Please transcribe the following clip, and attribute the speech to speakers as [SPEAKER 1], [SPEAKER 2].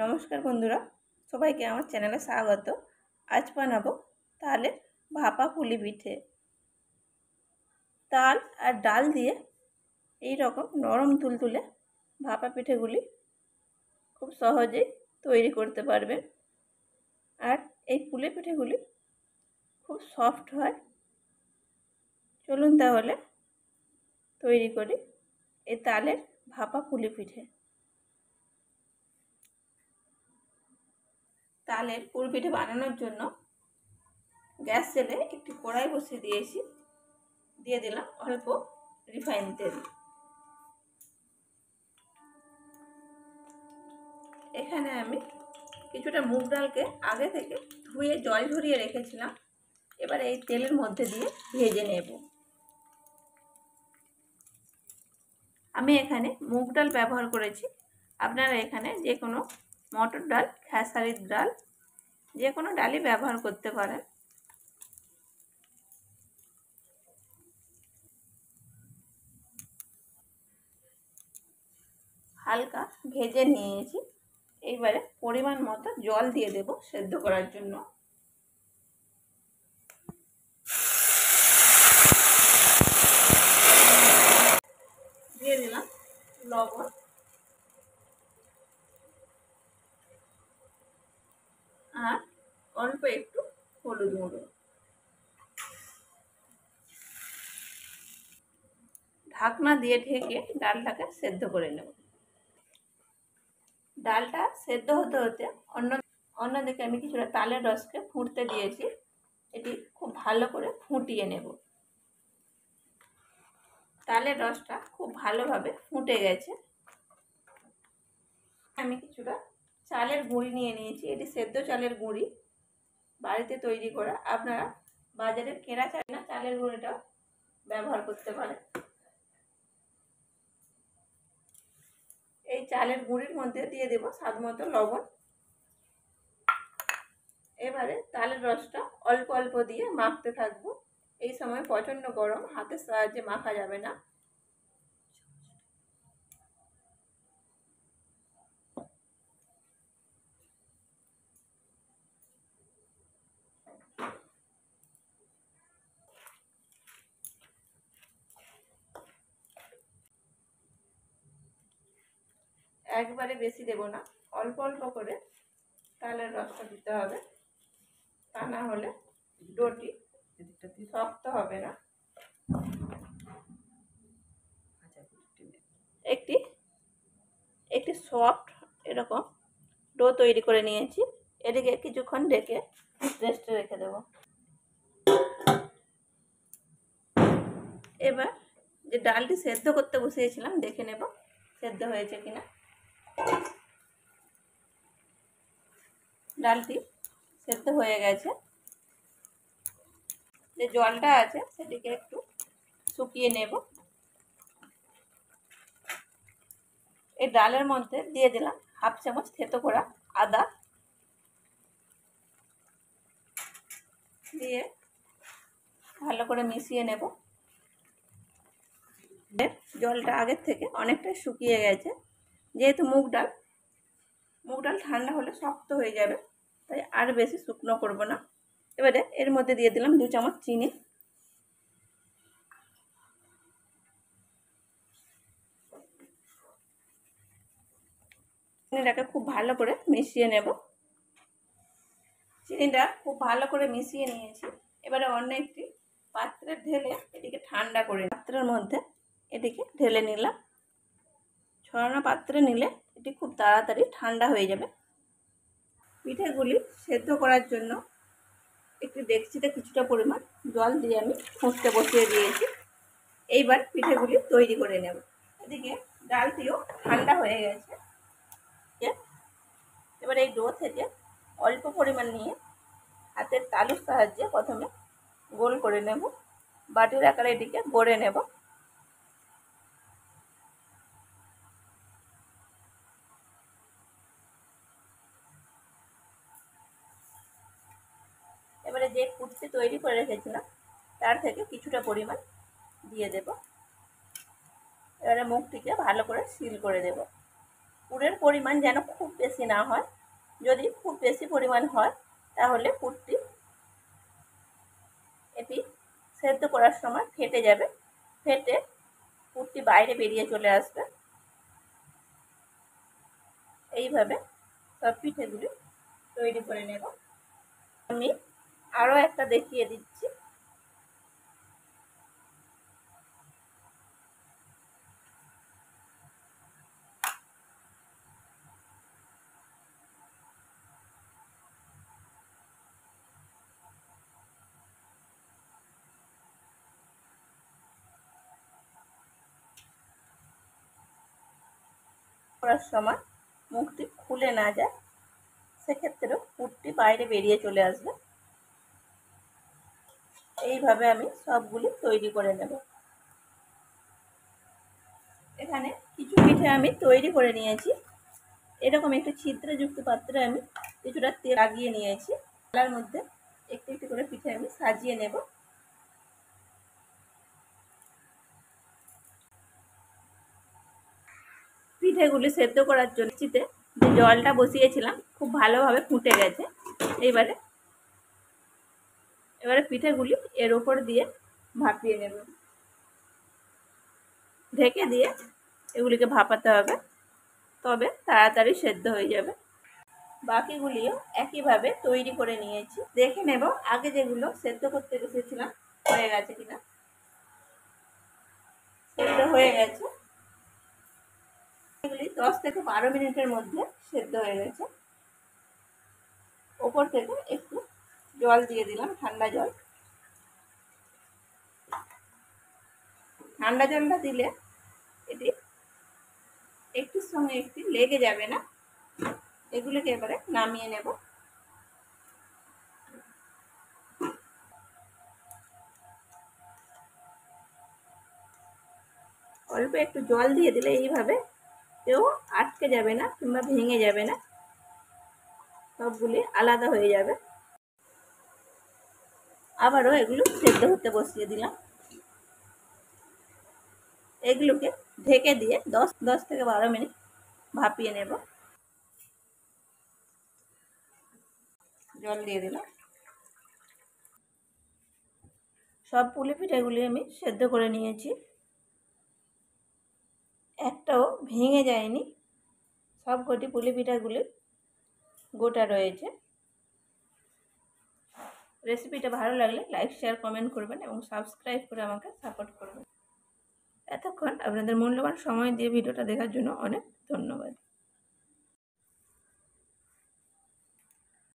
[SPEAKER 1] নমস্কার বন্ধুরা, সবাইকে আমার চ্যানেলে স্বাগত। আজ বানাবো তালের ভাপা পুলি পিঠে। তাল আর ডাল দিয়ে এই রকম নরম তুলতুলে ভাপা পিঠেগুলি খুব সহজেই তৈরি করতে পারবেন। আর এই পুলি পিঠেগুলি খুব সফট হয়। চলুন তাহলে তৈরি করি এই তালের ভাপা পুলি পিঠে। তালের পুলি পিঠে বানানোর জন্য গ্যাস জেলে একটি কড়াই বসিয়ে দিয়েছি। দিয়ে দিলাম অল্প রিফাইন তেল। এখানে আমি কিছুটা মুগ ডালকে আগে থেকে ধুয়ে জল ঝরিয়ে রেখেছিলাম। এবার এই তেলের মধ্যে দিয়ে ভেজে নেব। আমি এখানে মুগ ডাল ব্যবহার করেছি। আপনারা এখানে যে কোনো মটর ডাল, খেসারির ডাল, যে কোনো ডালই ব্যবহার করতে পারেন। হালকা ভেজে নিয়েছি। এইবারে পরিমাণ মতো জল দিয়ে দেব সেদ্ধ করার জন্য। দিয়ে দিলাম লবণ আর অল্প একটু হলুদ গুঁড়ো। ঢাকনা দিয়ে ঢেকে ডালটাকে সেদ্ধ করে নেব। ডালটা সেদ্ধ হতে হতে অন্যদিকে আমি কিছুটা তালের রসকে ফুটতে দিয়েছি। এটি খুব ভালো করে ফুটিয়ে নেব। তালের রসটা খুব ভালোভাবে ফুটে গেছে। আমি কিছুটা চালের গুঁড়ি নিয়ে নিয়েছি। এটি সেদ্ধ চালের গুঁড়ি, বাড়িতে তৈরি করা। আপনারা বাজারের কেনা চালের গুঁড়িটা ব্যবহার করতে পারেন। এই চালের গুঁড়ির মধ্যে দিয়ে দেব স্বাদ মতো লবণ। এবারে তালের রসটা অল্প অল্প দিয়ে মাখতে থাকবো। এই সময় প্রচণ্ড গরম, হাতের সাহায্যে মাখা যাবে না। একবারে বেশি দেব না, অল্প অল্প করে তালের রসটা দিতে হবে। তা না হলে ডোটি শক্ত হবে না। একটি সফট এরকম ডো তৈরি করে নিয়েছি। এদিকে কিছুক্ষণ ঢেকে রেস্টে রেখে দেব। এবার যে ডালটি সেদ্ধ করতে বসিয়েছিলাম দেখে নেব সেদ্ধ হয়েছে কিনা। ডালটি সেদ্ধ হয়ে গেছে। যে জলটা আছে সেটিকে একটু শুকিয়ে নেব। এই ডালের মধ্যে দিয়ে দিলাম হাফ চামচ থেতো করা আদা। দিয়ে ভালো করে মিশিয়ে নেব। জলটা আগের থেকে অনেকটাই শুকিয়ে গেছে। যেহেতু মুগ ডাল ঠান্ডা হলে শক্ত হয়ে যাবে, তাই আর বেশি শুকনো করব না। এবারে এর মধ্যে দিয়ে দিলাম 2 চামচ চিনি। চিনিটাকে খুব ভালো করে মিশিয়ে নেব। চিনিটা খুব ভালো করে মিশিয়ে নিয়েছি। এবারে অন্য একটি পাত্রে ঢেলে এটিকে ঠান্ডা করে পাত্রের মধ্যে এটিকে ঢেলে নিলাম। ছড়ানো পাত্রে নিলে এটি খুব তাড়াতাড়ি ঠান্ডা হয়ে যাবে। পিঠেগুলি সেদ্ধ করার জন্য একটি ডেকচিতে কিছুটা পরিমাণ জল দিয়ে আমি ফুটতে বসিয়ে দিয়েছি। এইবার পিঠেগুলি তৈরি করে নেব। এদিকে ডালটিও ঠান্ডা হয়ে গেছে। এবার এই ডো থেকে অল্প পরিমাণ নিয়ে হাতের তালুর সাহায্যে প্রথমে গোল করে নেব। বাটির আকারে এটিকে গড়ে নেব। এবারে যে কুর্তি তৈরি করে রেখেছিলাম তার থেকে কিছুটা পরিমাণ দিয়ে দেব। এবারে মুখটিকে ভালো করে সিল করে দেব। পুরের পরিমাণ যেন খুব বেশি না হয়। যদি খুব বেশি পরিমাণ হয় তাহলে পুরটি এটি সেদ্ধ করার সময় ফেটে যাবে, ফেটে পুরটি বাইরে বেরিয়ে চলে আসবে। এইভাবে সব পিঠেগুলি তৈরি করে নেব। আমি আরও একটা দেখিয়ে দিচ্ছি। করার সময় মুখটি খুলে না যায়, সেক্ষেত্রেও পুরটি বাইরে বেরিয়ে চলে আসবে। এইভাবে আমি সবগুলি তৈরি করে নেব। এখানে কিছু পিঠে আমি তৈরি করে নিয়েছি। এরকম একটি ছিদ্রযুক্ত পাত্রে আমি কিছুটা তেল লাগিয়ে নিয়েছি। তার মধ্যে একটু একটু করে পিঠে আমি সাজিয়ে নেব। পিঠেগুলি সেদ্ধ করার জন্য যে জলটা বসিয়েছিলাম খুব ভালোভাবে ফুটে গেছে। এবারে পিঠেগুলি এর উপর দিয়ে ভাপিয়ে নেব। ঢেকে দিয়ে এগুলিকে ভাপাতে হবে, তবে তাড়াতাড়ি সেদ্ধ হয়ে যাবে। বাকিগুলিও একইভাবে তৈরি করে নিয়েছি। দেখে নেব আগে যেগুলো সেদ্ধ করতে বসেছিলাম হয়ে গেছে কিনা। সেদ্ধ হয়ে গেছে। এগুলি 10 থেকে 12 মিনিটের মধ্যে সেদ্ধ হয়ে গেছে। ওপর থেকে একটু জল দিয়ে দিলাম, ঠান্ডা জল। ঠান্ডা জলটা দিলে এটি একটির সঙ্গে একটি লেগে যাবে না। এগুলোকে এবারে নামিয়ে নেব। অল্প একটু জল দিয়ে দিলে এইভাবে কেউ আটকে যাবে না কিংবা ভেঙে যাবে না, সবগুলি আলাদা হয়ে যাবে। আবারও এগুলো সেদ্ধ হতে বসিয়ে দিলাম। এগুলোকে ঢেকে দিয়ে 10 থেকে 12 মিনিট ভাপিয়ে নেব। জল দিয়ে দিলাম। সব পুলি পিঠাগুলি আমি সেদ্ধ করে নিয়েছি, একটাও ভেঙে যায়নি। সব কটি পুলি পিঠাগুলি গোটা রয়েছে। রেসিপিটা ভালো লাগলে লাইক, শেয়ার, কমেন্ট করবেন এবং সাবস্ক্রাইব করে আমাকে সাপোর্ট করবেন। এতক্ষণ আপনাদের মূল্যবান সময় দিয়ে ভিডিওটা দেখার জন্য অনেক ধন্যবাদ।